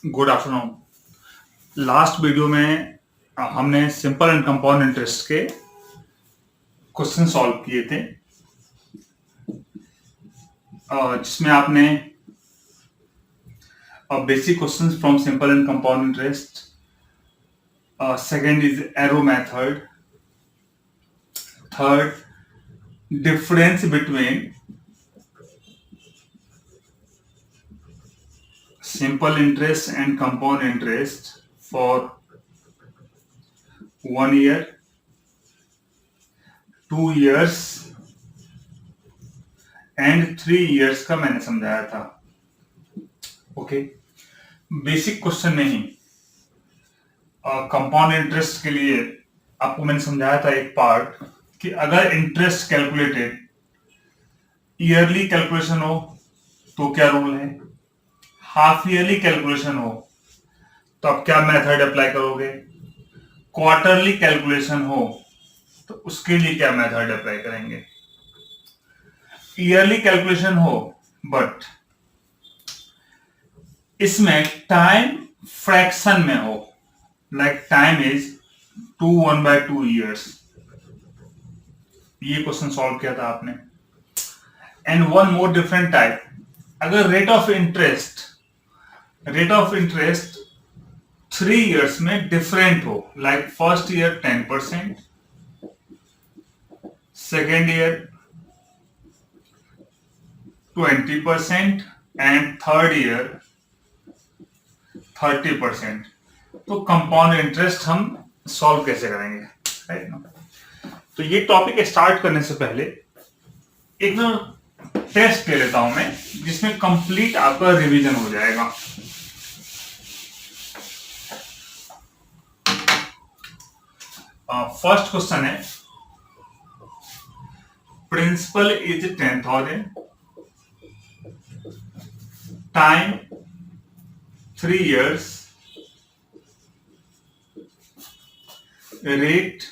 Good afternoon. Last video में हमने simple and compound interest के क्वेश्चन सॉल्व किए थे, जिसमें आपने basic questions from simple and compound interest, second is arrow method, third difference between simple interest and compound interest for 1 year, 2 years and 3 years का मैंने समझाया था। ओके, बेसिक क्वेश्चन में ही कंपाउंड इंटरेस्ट के लिए आपको मैंने समझाया था एक पार्ट कि अगर इंटरेस्ट कैलकुलेटेड ईयरली कैलकुलेशन हो तो क्या रूल है, हाफ ईयरली कैलकुलेशन हो तो आप क्या मेथड अप्लाई करोगे, क्वार्टरली कैलकुलेशन हो तो उसके लिए क्या मेथड अप्लाई करेंगे। ईयरली कैलकुलेशन हो बट इसमें टाइम फ्रैक्शन में हो, लाइक टाइम इज 1/2 years, ये क्वेश्चन सॉल्व किया था आपने। And one more different type, अगर रेट ऑफ इंटरेस्ट 3 years में डिफरेंट हो, like first year 10%, second year 20% and third year 30%, तो कंपाउंड इंटरेस्ट हम सॉल्व कैसे करेंगे, राइट ना। तो ये टॉपिक स्टार्ट करने से पहले एक ना टेस्ट ले लेता हूं मैं, जिसमें कंप्लीट आपका रिवीजन हो जाएगा। फर्स्ट क्वेश्चन है, principal is 10,000, time 3 years, rate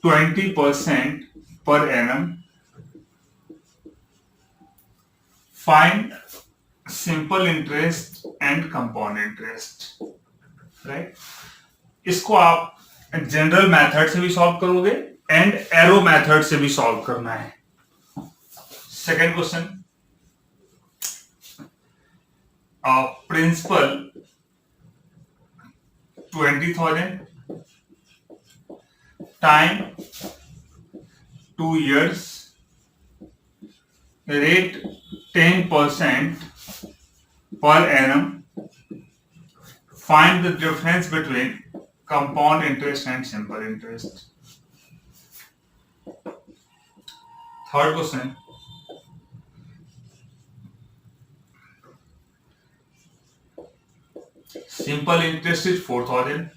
20% per annum, find simple interest and compound interest, right. इसको आप जनरल मेथड से भी सॉल्व करोगे एंड एरो मेथड से भी सॉल्व करना है। Second question, principal 20,000, time 2 years, rate 10% per annum, find the difference between compound interest and simple interest. Third question, simple interest is 4,000,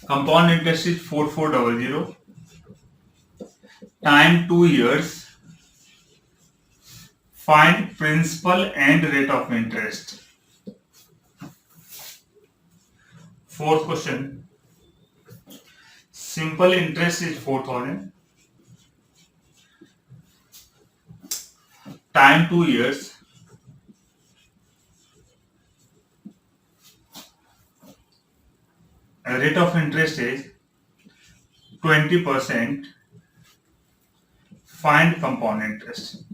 compound interest is 4,400, time 2 years, find principal and rate of interest. Fourth question, simple interest is 4,000, time 2 years, rate of interest is 20%, find compound interest.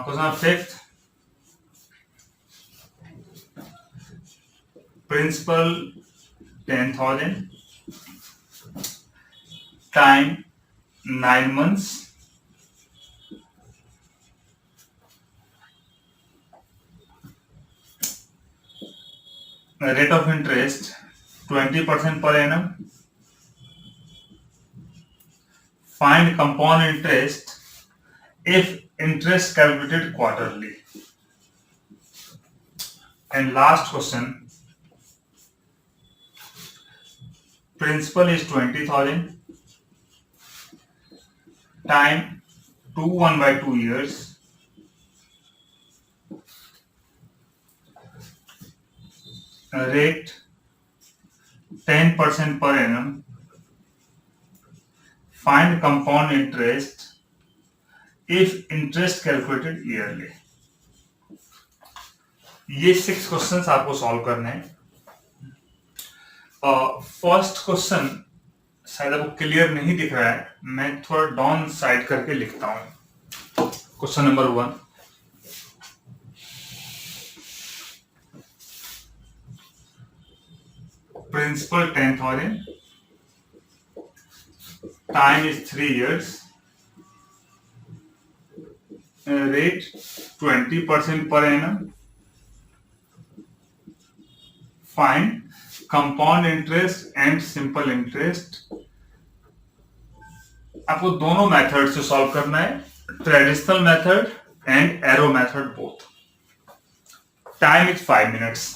Question fifth, principal 10,000, time 9 months, rate of interest 20% per annum, find compound interest if interest calculated quarterly. And last question, principal is 20,000, time 1/2 years, rate 10% per annum, find compound interest if interest calculated yearly. ये 6 questions आपको solve करने हैं। First question शायद आपको clear नहीं दिख रहा है, मैं थोड़ा डाउन साइड करके लिखता हूं। Question number 1, principal 10,000, time is 3 years, rate 20% per annum, find compound interest and simple interest। आपको दोनों मेथड से सॉल्व करना है, traditional method and arrow method both. Time is 5 minutes।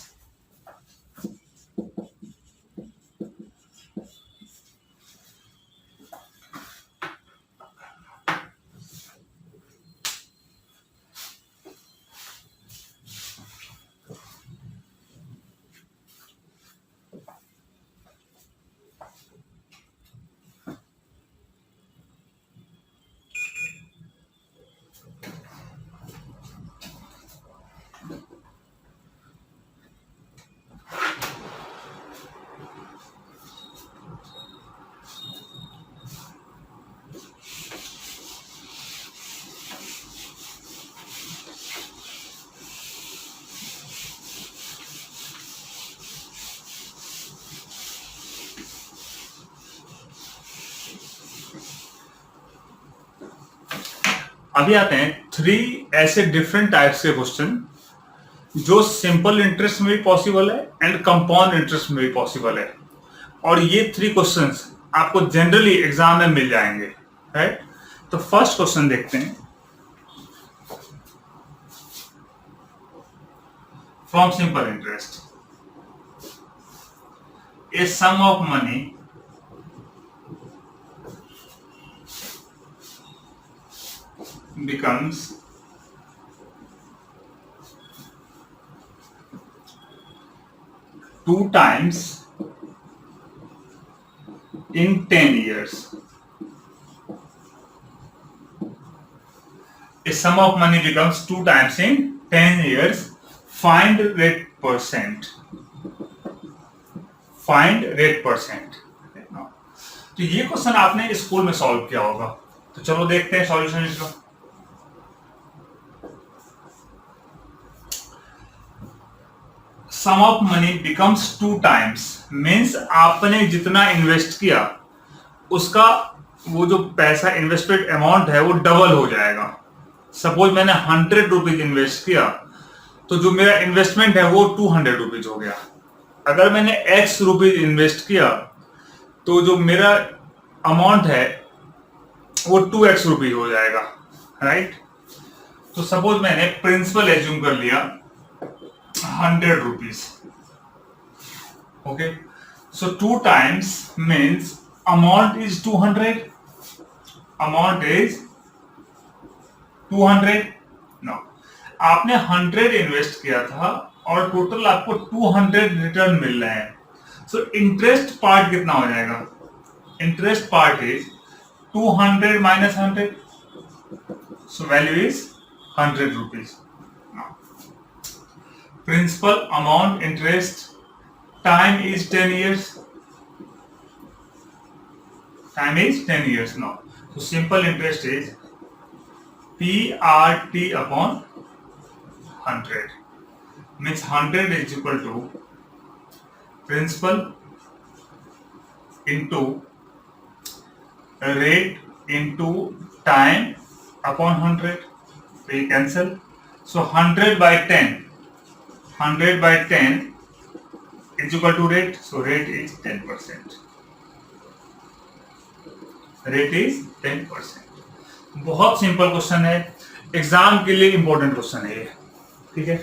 अभी आते हैं 3 ऐसे डिफरेंट टाइप्स के क्वेश्चन जो सिंपल इंटरेस्ट में भी पॉसिबल है एंड कंपाउंड इंटरेस्ट में भी पॉसिबल है, और ये 3 क्वेश्चंस आपको जनरली एग्जाम में मिल जाएंगे, राइट। तो फर्स्ट क्वेश्चन देखते हैं। From simple interest, a sum of money becomes 2 times in 10 years। A sum of money becomes 2 times in 10 years। Find rate percent। Find rate percent। तो ये question आपने school में solve किया होगा, तो चलो देखते हैं सॉल्यूशन इसका। Sum of money becomes 2 times means आपने जितना इन्वेस्ट किया उसका वो जो पैसा इन्वेस्टेड अमाउंट है वो डबल हो जाएगा। सपोज मैंने 100 रुपीज इन्वेस्ट किया तो जो मेरा इन्वेस्टमेंट है वो 200 रुपीज हो गया। अगर मैंने x रुपीज इन्वेस्ट किया तो जो मेरा अमाउंट है वो 2x रुपीज हो जाएगा, राइट। तो सपोज मैंने प्रिंसिपल एज्यूम कर लिया 100 rupees। Okay, so 2 times means amount is 200। Amount is 200। Now, आपने 100 इन्वेस्ट किया था और टोटल आपको 200 रिटर्न मिल रहे हैं। So इंटरेस्ट पार्ट कितना हो जाएगा? Interest part is 200 minus 100, so value is 100 rupees। Principal, amount, interest, time is 10 years। Time is 10 years now। So simple interest is PRT upon 100, means 100 is equal to principal into rate into time upon 100। So you cancel, so 100 by 10, 100 by 10 is equal to rate, so rate is 10%। Rate is 10%। बहुत simple question है, exam के लिए important question है ये, ठीक है।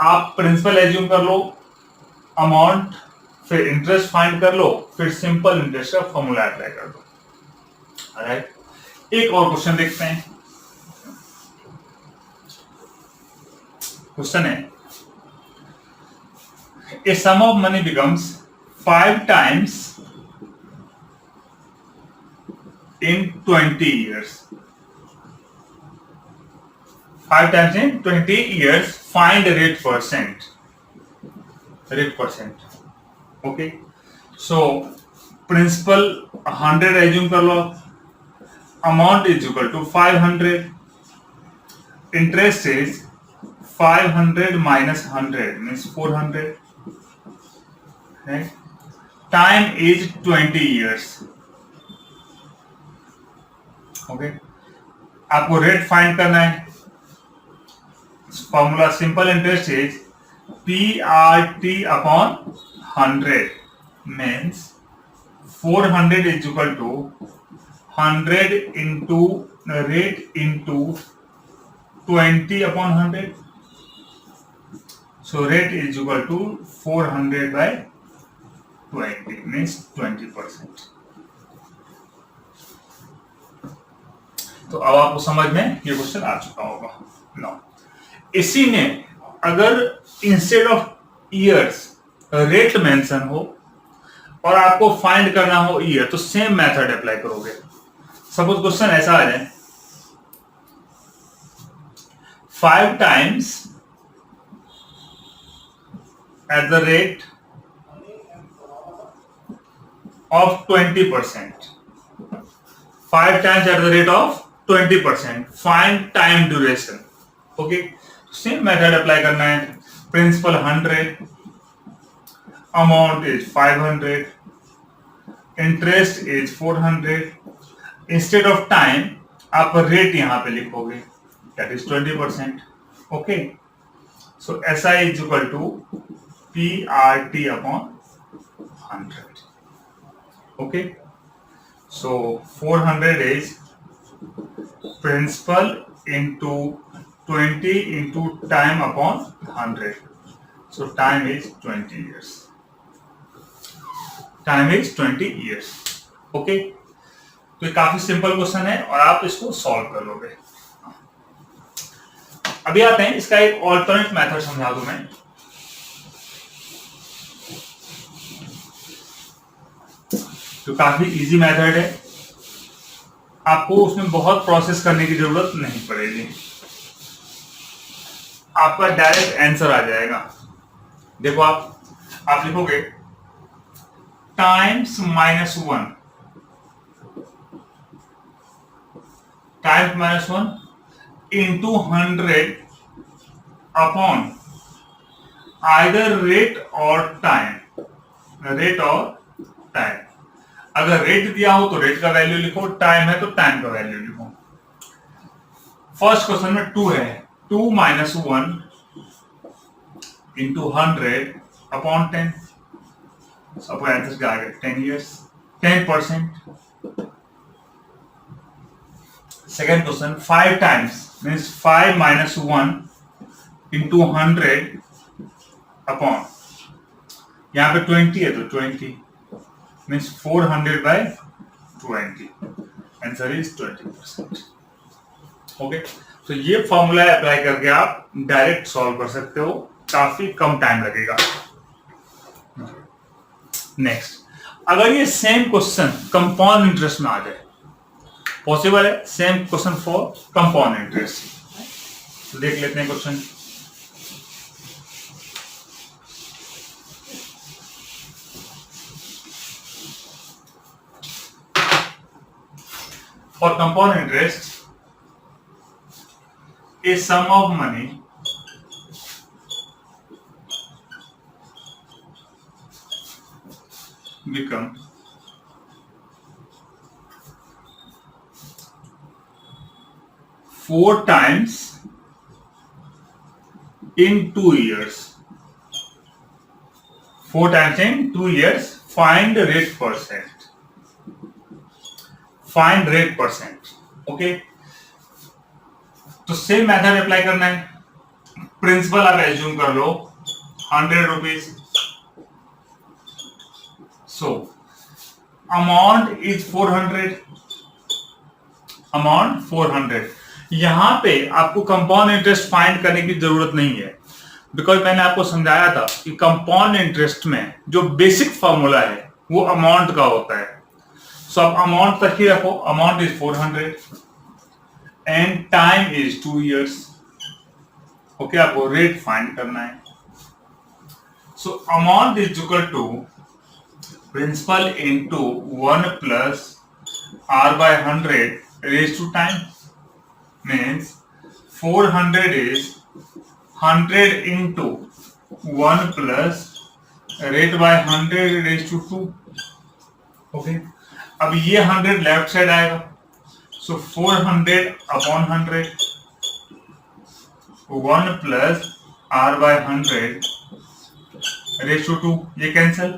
आप principal assume कर लो, अमाउंट, फिर इंटरेस्ट फाइंड कर लो, फिर सिंपल इंटरेस्ट का फॉर्मूला अप्लाई कर दो, राइट। एक और क्वेश्चन देखते हैं। क्वेश्चन है a sum of money becomes 5 times in 20 years. 5 times in 20 years. Find rate percent. Rate percent. Okay. So principal 100 assume कर लो. Amount is equal to 500. Interest is 500 minus 100 means 400. Right? Time is 20 years. Okay. आपको rate find करना है. Formula simple interest is PRT upon 100 means 400 is equal to 100 into rate into 20 upon 100. So rate is equal to 400 by 20 means 20%. तो अब आपको समझ में ये question आ चुका होगा. नो इसी में अगर instead of years rate mention हो और आपको फाइंड करना हो ईयर तो सेम मेथड अप्लाई करोगे. सपोज क्वेश्चन ऐसा आ जाए 5 times at the rate of 20%. 5 times at the rate of 20%. Find time duration. Okay. Same method apply करना है. Principal 100, amount is 500, interest is 400. Instead of time आप rate यहां पे लिखोगे that is 20%. Okay. So SI is equal to PRT upon 100. Okay. So 400 is principal into 20 into time upon 100. So time is 20 years. Time is 20 years. Okay. तो ये काफी simple question है और आप इसको सॉल्व कर लोगे. अभी आते हैं इसका एक ऑल्टरनेट मेथड समझा दूं मैं. तो काफी इजी मेथड है. आपको उसमें बहुत प्रोसेस करने की जरूरत नहीं पड़ेगी. आपका डायरेक्ट आंसर आ जाएगा. देखो आप लिखोगे times -1 into 100 upon either rate और टाइम. रेट और टाइम. अगर रेट दिया हो तो रेट का वैल्यू लिखो, टाइम है तो टाइम का वैल्यू लिखो. फर्स्ट क्वेश्चन में 2 है. 2 minus 1 into 100 upon 10. So आपका आंसर क्या आ गया? 10 years. 10%. Second question 5 times means 5 minus 1 into 100 upon यहाँ पे 20 है तो 20 means 400 by 20. Answer is 20%. Okay. तो ये फॉर्मूला अप्लाई करके आप डायरेक्ट सॉल्व कर सकते हो. काफी कम टाइम लगेगा. नेक्स्ट, अगर ये सेम क्वेश्चन कंपाउंड इंटरेस्ट में आ जाए, पॉसिबल है. Same question for compound interest. तो देख लेते हैं question. For compound interest a sum of money becomes 4 times in 2 years. 4 times in 2 years. Find rate percent. Find rate percent. Okay. तो same method apply करना है. Principal आप assume कर लो 100 rupees. So amount is 400. Amount 400. यहां पे आपको compound interest find करने की जरूरत नहीं है, बिकॉज मैंने आपको समझाया था कि कंपाउंड इंटरेस्ट में जो बेसिक फॉर्मूला है वो अमाउंट का होता है. सो अब अमाउंट तक ही रखो, amount is 400 and time is 2 years. Okay, आपको रेट फाइंड करना है. So amount is equal to principal into 1 plus r by 100 raised to time. Means 400 is 100 into 1 plus rate by 100 raised to 2. Okay. अब ये 100 left side आएगा, so 400 upon 100 1 plus r by 100 raise to 2. ये cancel.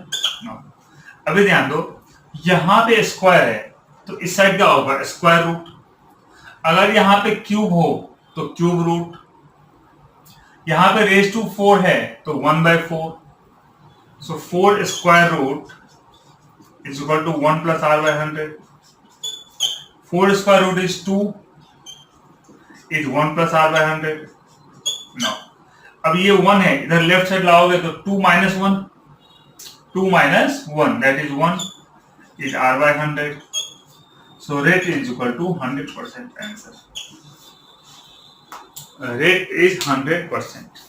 No, अभी ध्यान दो, यहां पे square है तो इस साइड क्या होगा, स्क्वायर रूट. अगर यहां पे क्यूब हो तो क्यूब रूट. यहां पे रेज टू 4 है तो 1/4. So 4 square root is equal to 1 plus r by 100. 4 square root is 2. Is 1 plus r by 100. Now, अब ये 1 है, इधर लेफ्ट साइड लाओगे तो 2 minus 1. 2 minus 1 that is 1 is r by 100. So rate is equal to 100% answer. Rate is 100%.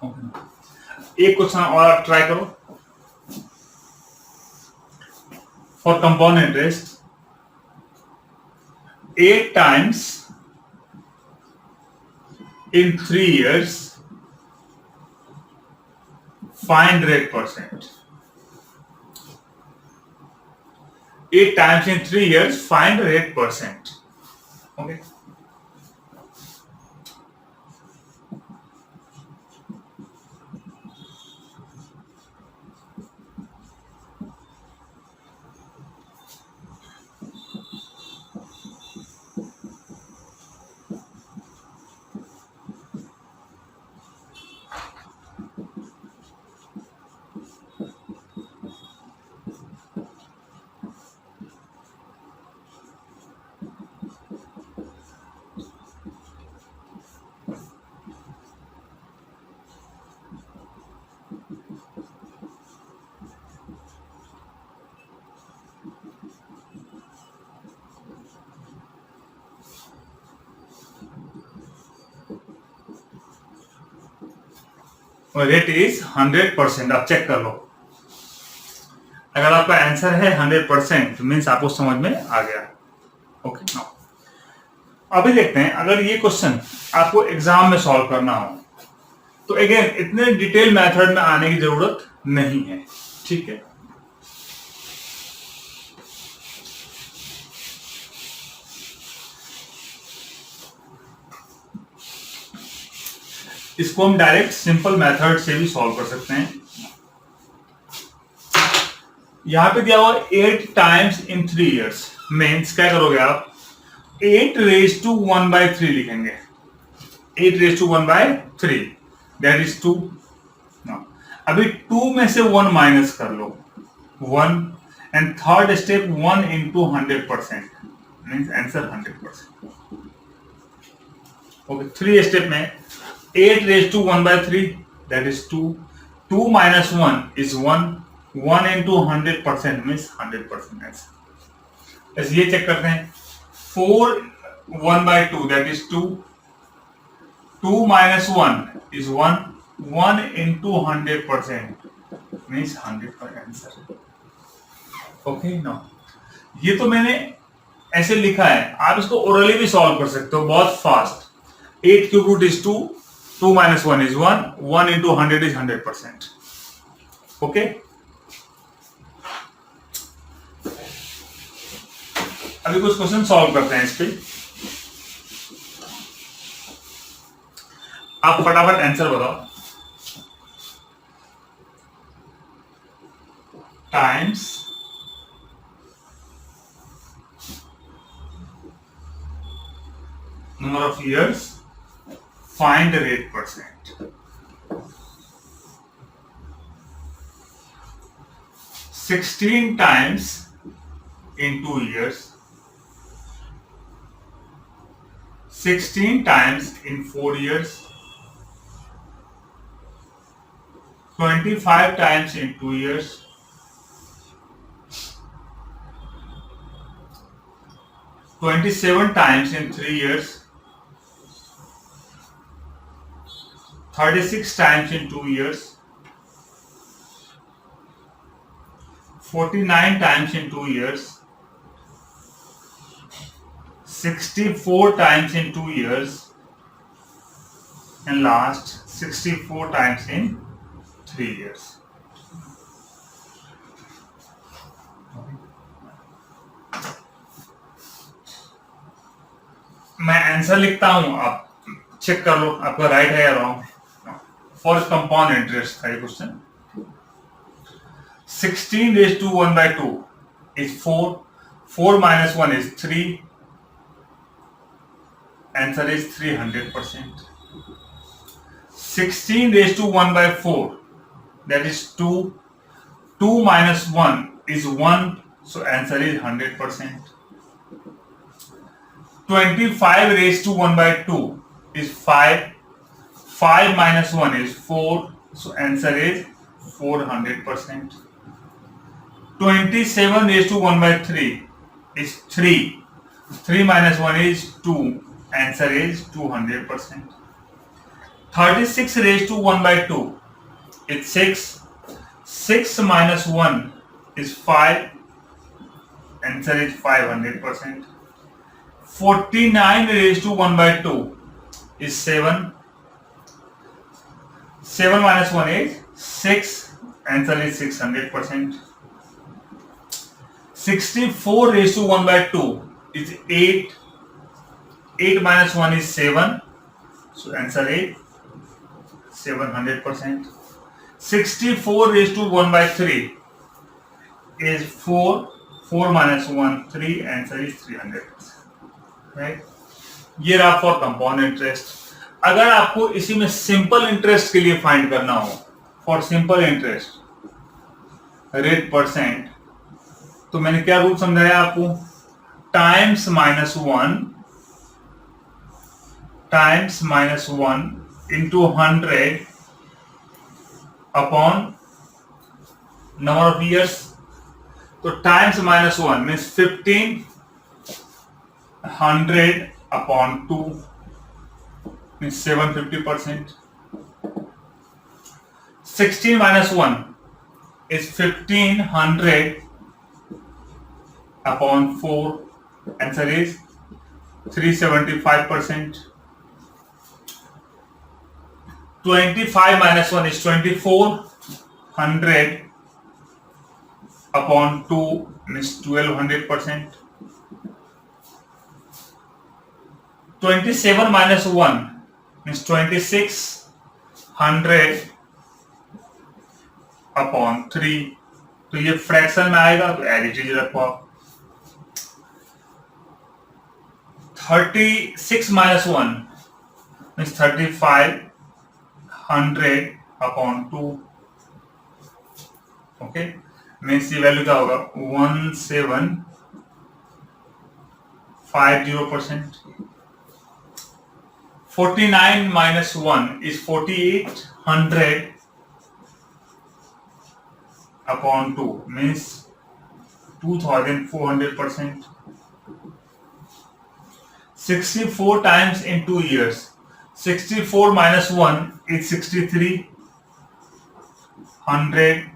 Okay. एक question और आप try करो. For compound interest, 8 times in 3 years, find rate percent. 8 times in 3 years, find rate percent. Okay. Rate is 100%. आप check कर लो, अगर आपका answer है 100% means आपको समझ में आ गया. ओके, नाउ अभी देखते हैं, अगर ये क्वेश्चन आपको एग्जाम में सॉल्व करना हो तो अगेन इतने डिटेल मेथड में आने की जरूरत नहीं है. ठीक है, इसको हम डायरेक्ट सिंपल मेथड से भी सॉल्व कर सकते हैं. यहां पे दिया हुआ 8 टाइम्स इन 3 years. मीन्स क्या करोगे आप, 8 raised to 1/3 लिखेंगे. 8 raised to 1/3 दैट इज 2. अभी 2 में से 1 माइनस कर लो, 1. And third step 1 into 100% means answer 100%. Okay, 3 step में 8 raised to 1/3 that is 2. 2 minus 1 is 1. 1 into 100% means 100% answer. बस ये चेक करते हैं. 4 1/2 that is 2. 2 minus 1 is 1. 1 into 100% means 100% answer. Okay, now ये तो मैंने ऐसे लिखा है, आप इसको ओरली भी सॉल्व कर सकते हो बहुत fast. 8 cube root is 2. 2 minus 1 is 1. 1 into 100 is 100%. Okay. अभी कुछ क्वेश्चन सॉल्व करते हैं इस पे. आप फटाफट आंसर बताओ. Times number of years, find the rate percent. 16 times in 2 years. 16 times in 4 years. 25 times in 2 years. 27 times in 3 years, 36 times in 2 years, 49 times in 2 years, 64 times in 2 years, and last 64 times in 3 years. मैं answer लिखता हूं, आप check कर लो आपका right है या wrong. For compound interest का ये question. 16 raised to 1 by 2 is 4. 4 minus 1 is 3. Answer is 300%. 16 raised to 1 by 4, that is 2. 2 minus 1 is 1, so answer is 100%. 25 raised to 1 by 2 is 5. 5 minus 1 is 4, so answer is 400%. 27 raised to 1 by 3 is 3. 3 minus 1 is 2, answer is 200%. 36 raised to 1 by 2 is 6. 6 minus 1 is 5, answer is 500%. 49 raised to 1 by 2 is 7. 7 minus 1 is 6, answer is 600%. 64 raised to 1 by 2 is 8. 8 minus 1 is 7, so answer is 700%. 64 raised to 1 by 3 is 4. 4 minus 1 3, answer is 300%. Right, ये रहा for compound interest. अगर आपको इसी में simple interest के लिए find करना हो, for simple interest rate percent, तो मैंने क्या रूल समझाया आपको, times minus one into 100 upon number of years. तो times minus 1 means 1500 upon 2 means 750%. 16 minus 1 is 1500 upon 4. Answer is 375%. 25 minus 1 is 2400 upon 2 means 1200%. 27 minus 1 means 2600 upon 3. तो ये fraction में आएगा, तो एडिटिव रखो आप। 36 minus 1 means 3500 upon 2. Okay, means ये value क्या होगा, 1750%। 49 minus 1 is 4800 upon 2 means 2400%. 64 times in 2 years. 64 minus 1 is 6300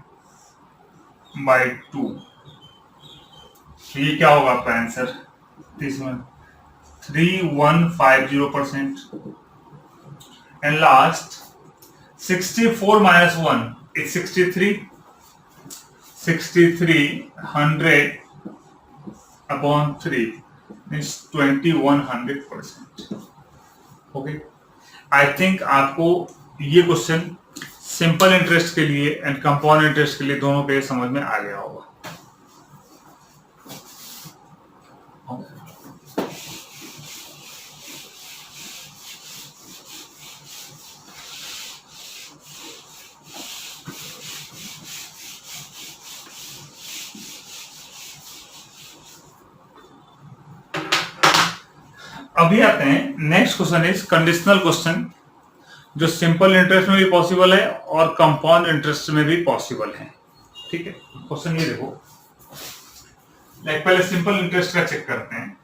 by 2. ये क्या होगा आपका answer, this one 3150%. And last 64 minus 1 is 63. 6300 upon 3 means 2100%. Okay, I think आपको ये क्वेश्चन सिंपल इंटरेस्ट के लिए एंड कंपाउंड इंटरेस्ट के लिए दोनों के समझ में आ गया होगा। अभी आते हैं next question is conditional question, जो सिंपल इंटरेस्ट में भी पॉसिबल है और कंपाउंड इंटरेस्ट में भी पॉसिबल है। ठीक है, क्वेश्चन ये देखो, पहले सिंपल इंटरेस्ट का चेक करते हैं।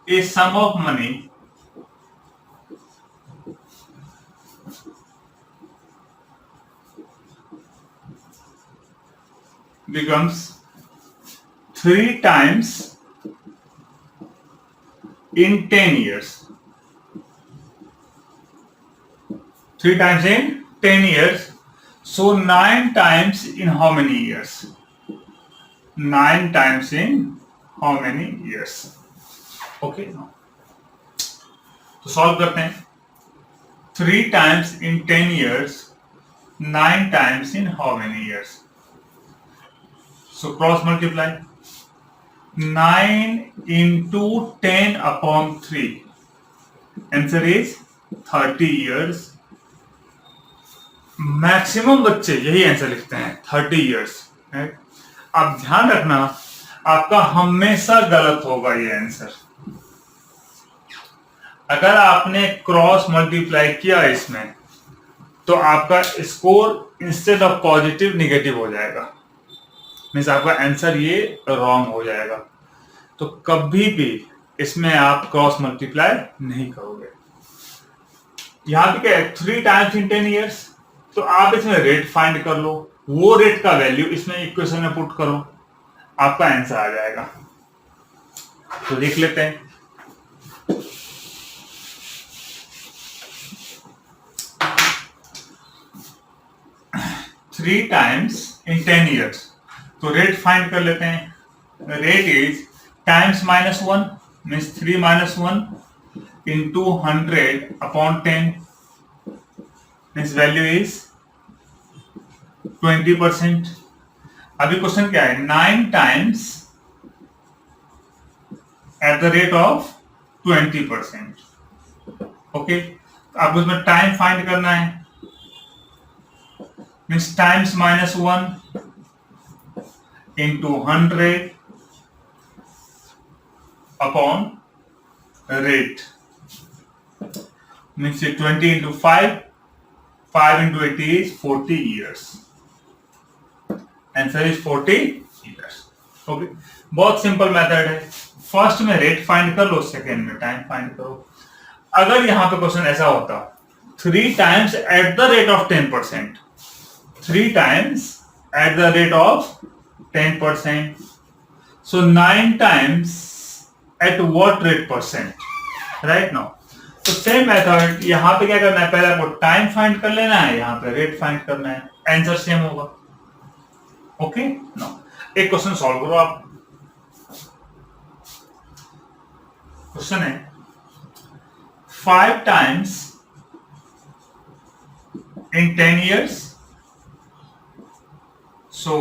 a sum of money becomes 3 times in 10 years. 3 times in 10 years. So 9 times in how many years? 9 times in how many years? Okay, तो सॉल्व करते हैं. 3 times in 10 years, 9 times in how many years? So cross multiply. 9 into 10 upon 3. Answer is 30 years. Maximum बच्चे यही answer लिखते हैं 30 years. अब ध्यान रखना, आपका हमेशा गलत होगा ये आंसर. अगर आपने क्रॉस मल्टीप्लाई किया इसमें तो आपका score instead of positive negative हो जाएगा, मीन्स आपका आंसर ये रॉन्ग हो जाएगा. तो कभी भी इसमें आप क्रॉस मल्टीप्लाई नहीं करोगे. यहां पे क्या है, 3 times in 10 years, तो आप इसमें रेट फाइंड कर लो, वो रेट का वैल्यू इसमें इक्वेशन में पुट करो, आपका आंसर आ जाएगा. तो देख लेते हैं. थ्री टाइम्स इन 10 years, तो रेट फाइंड कर लेते हैं. Rate is times -1 means 3 - 1 into 100 upon 10. Means value is 20%. अभी क्वेश्चन क्या है, 9 times at the rate of 20%. Okay, आपको इसमें टाइम फाइंड करना है, means times -1 into 100 upon rate. Means 20 into 5, 5 into 80 is 40 years. Answer is 40 years. Okay, बहुत simple method है. First में रेट फाइंड कर लो, सेकेंड में टाइम फाइंड करो. अगर यहां पे क्वेश्चन ऐसा होता 3 times at the rate of 10%, 3 times at the rate of 10%. So 9 times at what rate percent? Right now. तो सेम मेथड यहां पे क्या करना है, पहले आपको टाइम फाइंड कर लेना है, यहां पे रेट फाइंड करना है, आंसर सेम होगा. ओके, नो एक क्वेश्चन सॉल्व करो आप. क्वेश्चन है 5 times in 10 years. So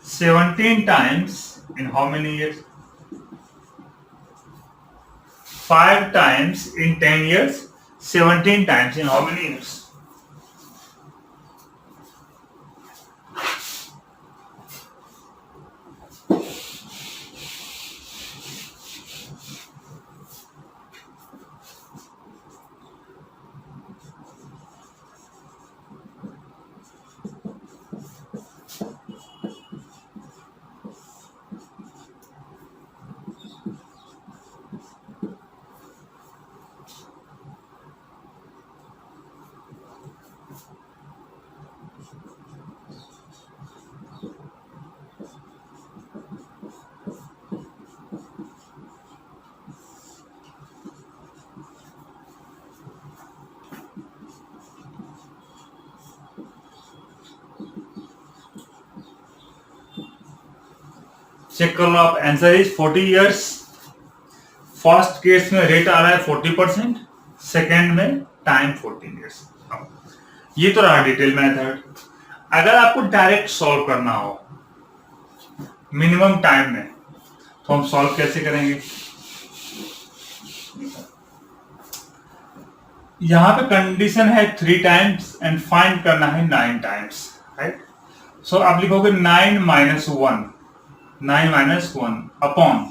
17 times in how many years? 5 times in 10 years, 17 times in how many years? Check कर लो आप, answer is 40 years. First case में रेट आ रहा है 40%, सेकेंड में टाइम 14 years. ये तो रहा डिटेल मेथड. अगर आपको डायरेक्ट सॉल्व करना हो मिनिमम टाइम में, तो हम सॉल्व कैसे करेंगे. यहां पे कंडीशन है 3 times एंड फाइंड करना है 9 times, राइट. सो आप लिखोगे 9 - 1, 9 - 1 अपॉन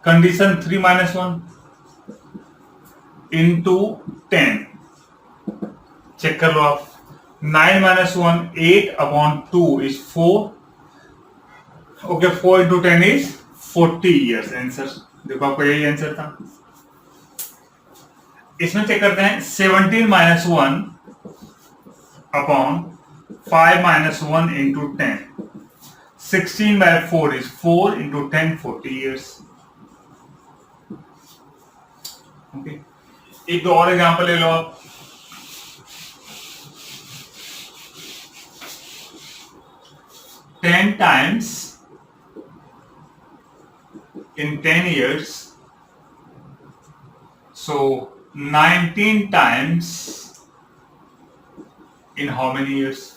कंडीशन 3 - 1 इंटू 10. चेक कर लो आप, 9 - 1 8 upon 2 is 4. Okay, 4 into 10 is 40 years. Answer देखो आपको यही आंसर था। इसमें चेक करते हैं 17 minus 1 upon 5 minus 1 into 10। 16 by 4 is 4 into 10, 40 years. Okay. एक दो और एग्जांपल ले लो आप। 10 times in 10 years, so 19 times in how many years?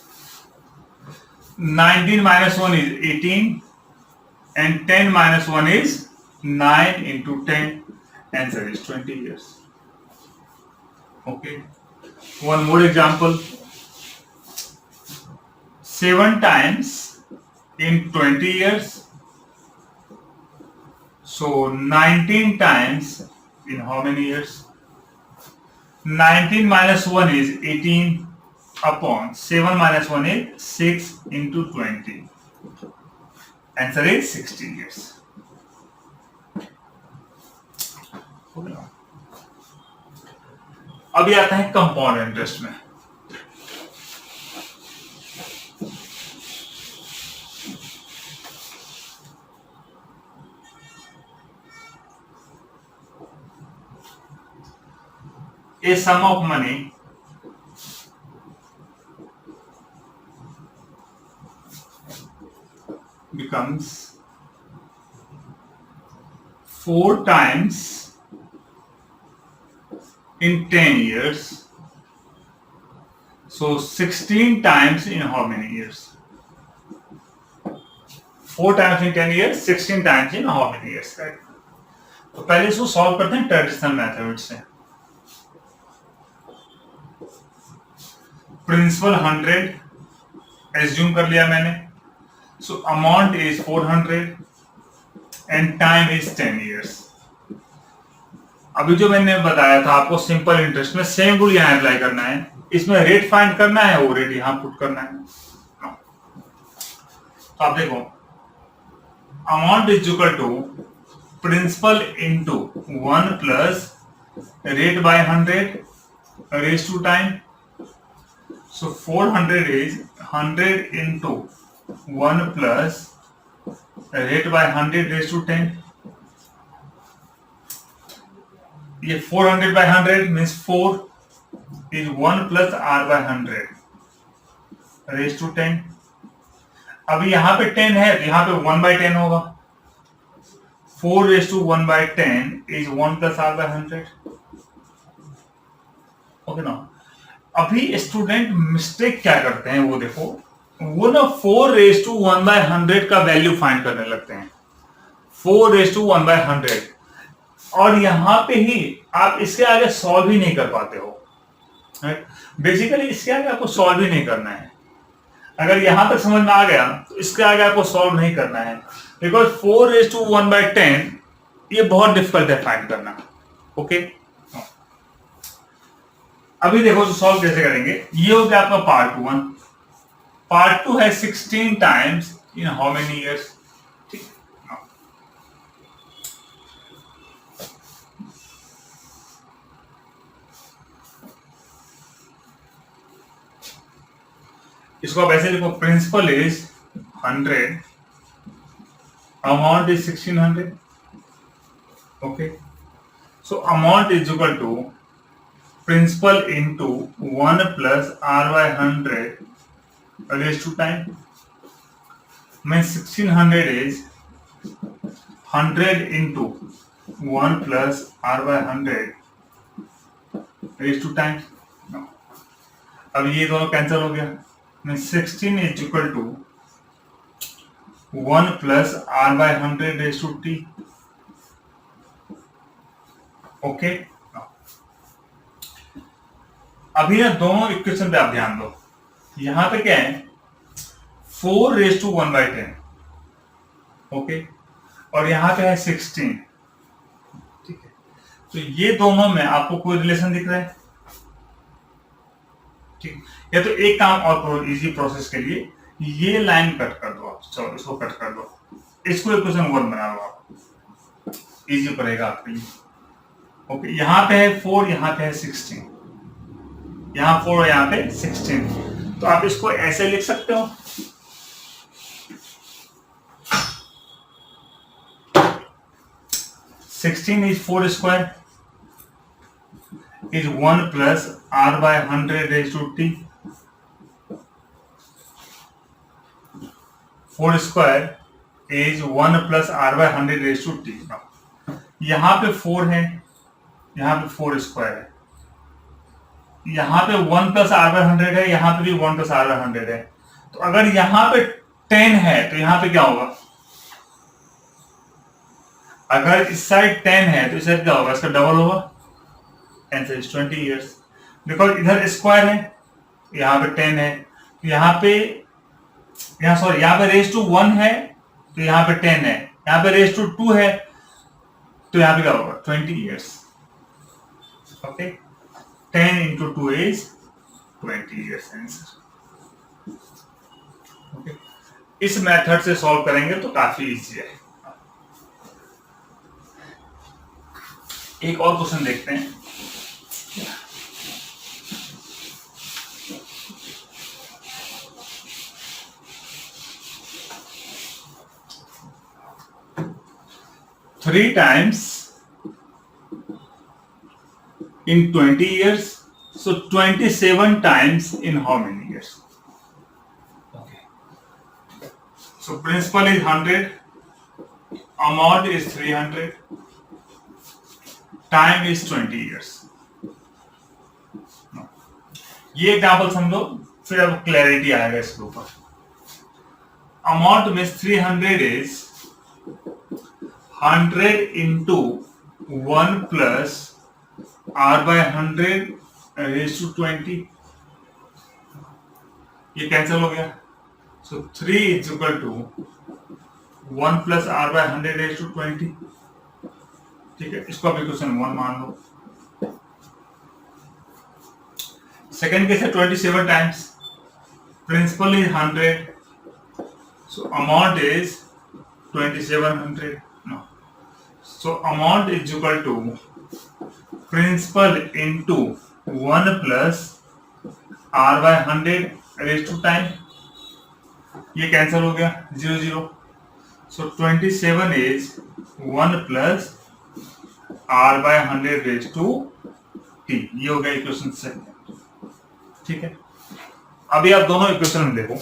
19 minus 1 is 18 and 10 minus 1 is 9 into 10. Answer is 20 years. Okay. One more example. 7 times in 20 years. So 19 times in how many years? 19 minus 1 is 18 upon 7 minus 1 is 6 into 20. Answer is 60 years. अभी आता है compound interest में। A sum of money becomes 4 times in 10 years. So 16 times in how many years? 4 times in 10 years, 16 times in how many years? Right? तो पहले इसको solve करते हैं traditional method से। प्रिंसिपल 100 एज्यूम कर लिया मैंने। सो amount is 400 and time is 10 years. अभी जो मैंने बताया था आपको सिंपल इंटरेस्ट में सेम रूल यहां अप्लाई करना है। इसमें रेट फाइंड करना है, वो रेट यहां पुट करना है। तो आप देखो amount is equal to principal into 1 plus rate by 100 raise to time. So 400 is 100 into 1 plus rate by 100 raised to 10. ये 400 by 100 means 4 is 1 plus r by 100 raised to 10. अभी यहाँ पे 10 है तो यहाँ पे 1 by 10 होगा। 4 raised to 1 by 10 is 1 plus r by 100. Okay now. अभी स्टूडेंट मिस्टेक क्या करते हैं वो देखो, वो ना 4 raised to 1 by 100 का वैल्यू फाइंड करने लगते हैं। 4 raised to 1 by 100 और यहां पे ही आप इसके आगे सॉल्व ही नहीं कर पाते हो। बेसिकली इसके आगे आपको सॉल्व ही नहीं करना है। अगर यहां तक समझ में आ गया तो इसके आगे आपको सॉल्व नहीं करना है, बिकॉज 4 raised to 1 by 10 ये बहुत डिफिकल्ट है फाइंड करना। ओके अभी देखो तो सॉल्व कैसे करेंगे। ये हो गया आपका पार्ट 1। पार्ट 2 है 16 times in how many years. ठीक, इसको आप ऐसे लिखो, principal is 100, amount is 1600। Okay so amount is equal to principal into 1 plus r by 100 raised to time. Means 1600 is 100 into 1 plus r by 100 raised to time. अब ये दोनों cancel हो गया। Means 16 is equal to 1 plus r by 100 raised to t. Okay. अभी ना दोनों equation पे आप ध्यान दो। यहां पे क्या है 4 raised to 1 by 10, ओके, और यहां पे है 16। ठीक है, तो ये दोनों में आपको कोई रिलेशन दिख रहा है? ठीक, या तो एक काम और करो इजी प्रोसेस के लिए, ये लाइन कट कर दो आप। चलो इसको कट कर दो, इसको इक्वेशन 1 बना लो आप। इजी पड़ेगा आपके लिए। ओके, यहाँ पे है 4, यहाँ पे है 16, यहाँ 4 और यहाँ पे 16, तो आप इसको ऐसे लिख सकते हो, sixteen is 4 square is 1 plus r by 100 raised to t. 4 square is 1 plus r by 100 raised to t. यहाँ पे 4 है, यहाँ पे 4 स्क्वायर है, यहाँ पे 1 प्लस आर बाय 100 है, यहाँ पे भी 1 प्लस आर बाय 100 है। तो अगर यहाँ पे 10 है तो यहाँ पे क्या होगा? अगर इस साइड 10 है तो इस साइड क्या होगा? इसका डबल होगा। आंसर इज 20 इयर्स, बिकॉज इधर स्क्वायर है, यहाँ पे 10 है, तो यहाँ पे यहाँ पे रेज टू 1 है तो यहाँ पे 10 है, यहाँ पे रेज टू 2 है तो यहाँ पे क्या होगा? 20 years. Okay, 10 into 2 is 20 years answer. Okay, इस मेथड से सॉल्व करेंगे तो काफी इजी है। एक और क्वेश्चन देखते हैं। Three times in 20 years, so 27 times in how many years? Okay, so principal is 100, amount is 300, time is 20 years. ये एग्जाम्पल समझो, फिर अब क्लैरिटी आएगा इसके ऊपर। अमाउंट में 300 is 100 into 1 plus r by 100 raised to 20, ये कैंसिल हो गया, so 3 is equal to 1 plus r by 100 raised to 20। ठीक है, इसको आप इक्वेशन 1 मान लो। सेकेंड केस है 27 times, principal is 100, so amount is 2700। So amount is equal to principal into 1 plus r by 100 raised to time, ये cancel हो गया, 0 0, so 27 is 1 plus r by 100 raised to t, ये हो गया equation से। ठीक है, अभी आप दोनों इक्वेशन में देखो,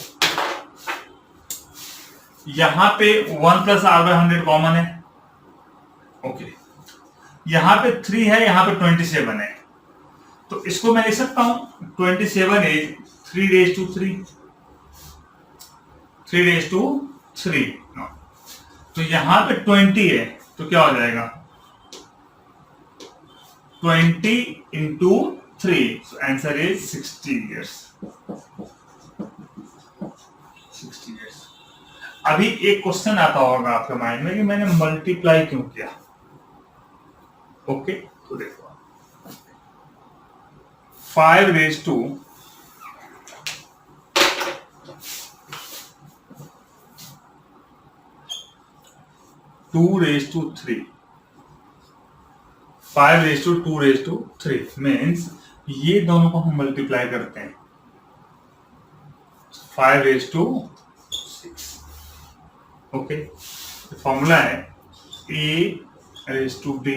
यहां पे 1 प्लस आर बाय 100 कॉमन है। ओके, यहां पे 3 है, यहां पे 27 है, तो इसको मैं लिख सकता हूं 27 is 3 raise to 3, 3 raise to 3। तो यहां पे 20 है तो क्या हो जाएगा? 20 into 3, so answer is 60 years। 60 years। अभी एक क्वेश्चन आता होगा आपके माइंड में कि मैंने मल्टीप्लाई क्यों किया। ओके, तो देखो 5 raise to 2 raise to 3, 5 raise to 2 raise to 3 means ये दोनों को हम मल्टीप्लाई करते हैं, 5 रेज टू 6। ओके, फॉर्मूला है a raise to b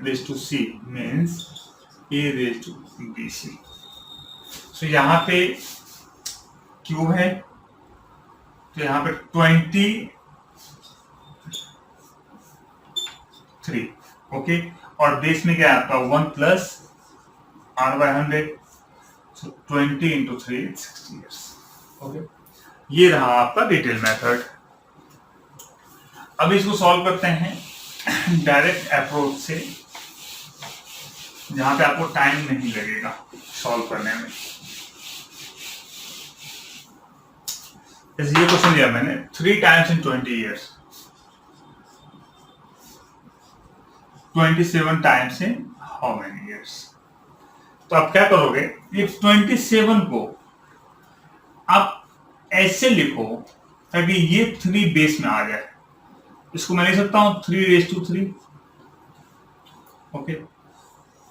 raise to c means a raise to bc। So यहाँ पे क्यूब है तो यहाँ पे 23। ओके, और बेस में क्या आता है? 1 plus r by 100, so 20 into 3 60 years। Okay, ये रहा आपका डिटेल मेथड। अब इसको सॉल्व करते हैं डायरेक्ट अप्रोच से, जहां पे आपको टाइम नहीं लगेगा सॉल्व करने में। जैसे ये क्वेश्चन दिया मैंने, 3 times in 20 years, 27 times in how many years? तो आप क्या करोगे, ये 27 को आप ऐसे लिखो ताकि ये 3 बेस में आ जाए। इसको मैं लिख सकता हूं 3 raise to 3, Okay,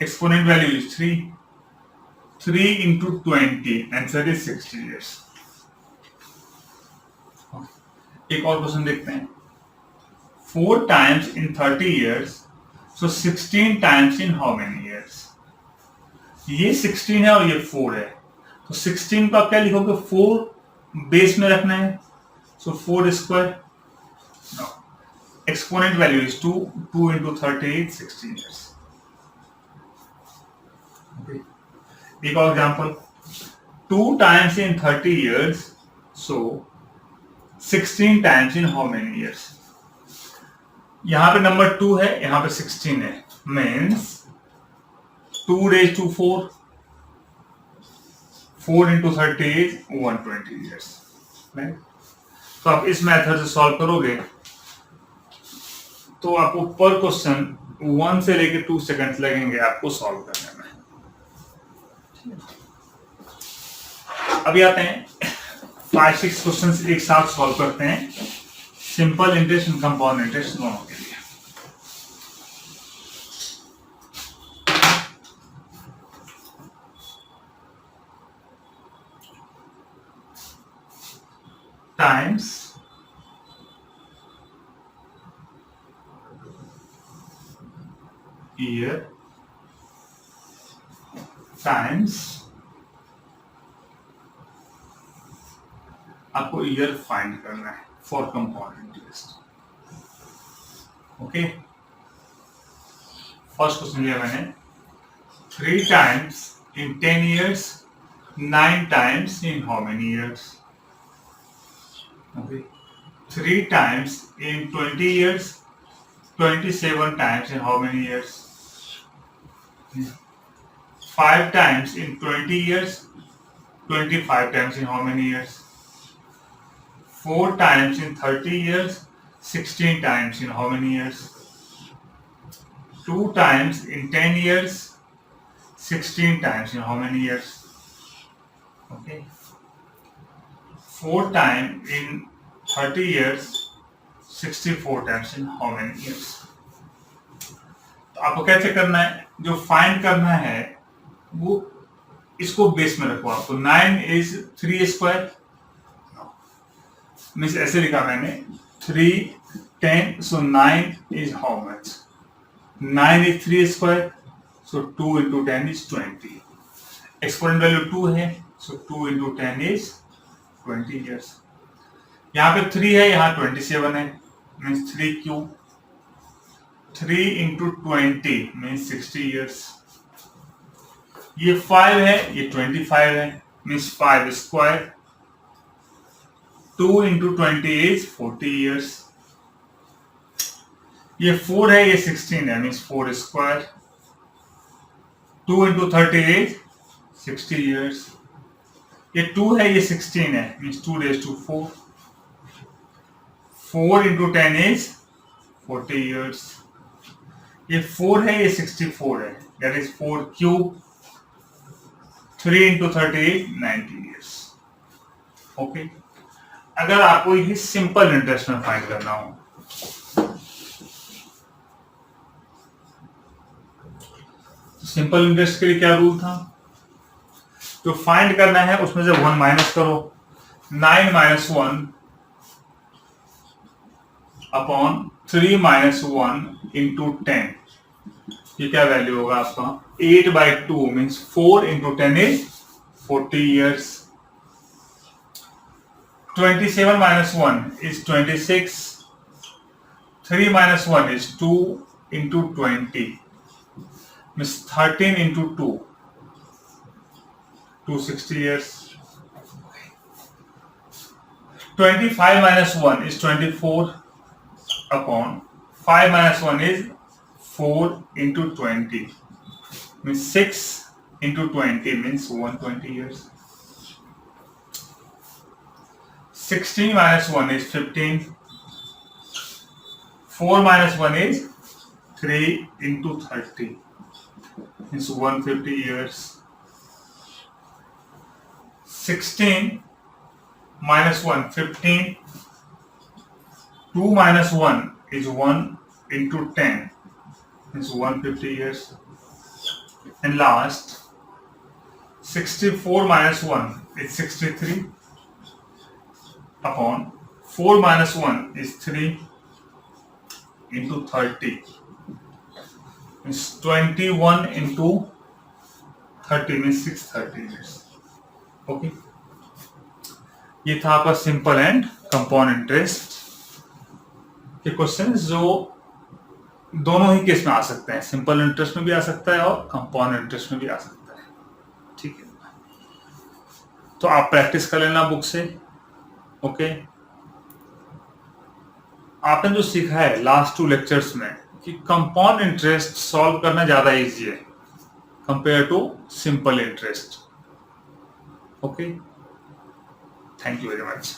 exponent value is 3. 3 into 20, answer is 60 years. एक और क्वेश्चन देखते हैं. 4 times in 30 years, so 16 times in how many years? ये 16 है और ये 4 है, तो 16 को आप क्या लिखोगे? 4 बेस में रखना है, so 4 square. Exponent value is 2. 2 into 30 is 16 years. Okay. एक और example. 2 times in 30 years, so 16 times in how many years? यहां पे नंबर 2 है, यहां पे 16 है, means 2 raised to 4. 4 into 30 is 120 years. Right? तो आप इस मेथड से सॉल्व करोगे तो आपको पर क्वेश्चन 1 से लेके 2 सेकंड्स लगेंगे आपको सॉल्व करने में. अभी आते हैं 5-6 क्वेश्चंस एक साथ सॉल्व करते हैं, simple interest and compound interest दोनों के लिए. टाइम्स ईयर टाइम्स, आपको ईयर फाइंड करना है for compound interest. Okay, first question लिया मैंने. 3 times in 10 years, 9 times in how many years? Okay, 3 times in 20 years, 27 times in how many years? 5 times in 20 years, 25 times in how many years? 4 times in 30 years, 16 times in how many years? 2 times in 10 years, 16 times in how many years? Okay. 4 times in 30 years, 64 times in how many years? तो आपको कैसे करना है? जो find करना है वो इसको बेस में रखो. आपको 9 is 3 square, मीन्स ऐसे लिखा मैंने 3 10, so 9 is how much? 9 is 3 square, so 2 into 10 is 20. Exponent value 2 है, so 2 into 10 is 20 years. यहाँ पे 3 है, यहाँ 27 है, means 3 cube. 3 into 20 means 60 years. ये 5 है, ये 25 है, means 5 square. 2 into 20 is 40 years. ये 4 है, ये 16 है, means 4 square. 2 into 30 is 60 years. ये 2 है, ये 16 है, means 2 raised to 4. 4 into 10 is 40 years. ये 4 है, ये 64 है, that is 4 cube. 3 into 30 is 90 years. Okay. अगर आपको ये सिंपल इंटरेस्ट में फाइंड करना हो तो सिंपल इंटरेस्ट के लिए क्या रूल था? जो फाइंड करना है उसमें से 1 माइनस करो. 9 minus 1 अपॉन 3 minus 1 into 10, ये क्या वैल्यू होगा आपका? 8/2 means 4 into 10 is 40 years. 27 minus 1 is 26. 3 minus 1 is 2 into 20. Means 13 into 2. 260 years. 25 minus 1 is 24 upon 5 minus 1 is 4 into 20. Means 6 into 20 means 120 years. 16 minus 1 is 15. 4 minus 1 is 3 into 30. It's 150 years. 16 minus 1, 15. 2 minus 1 is 1 into 10. means 150 years. And last, 64 minus 1 is 63 upon 4 minus 1 is 3 into 30. Means 21 into 30 means 630 years. Okay. ये था आपका simple and compound interest के question जो दोनों ही case में आ सकते हैं, simple interest में भी आ सकता है और कंपाउंड इंटरेस्ट में भी आ सकता है। ठीक है, तो आप प्रैक्टिस कर लेना बुक से। ओके, आपने जो सीखा है लास्ट 2 लेक्चर्स में कि कंपाउंड इंटरेस्ट सॉल्व करना ज्यादा इजी है compare to simple interest. Okay, thank you very much.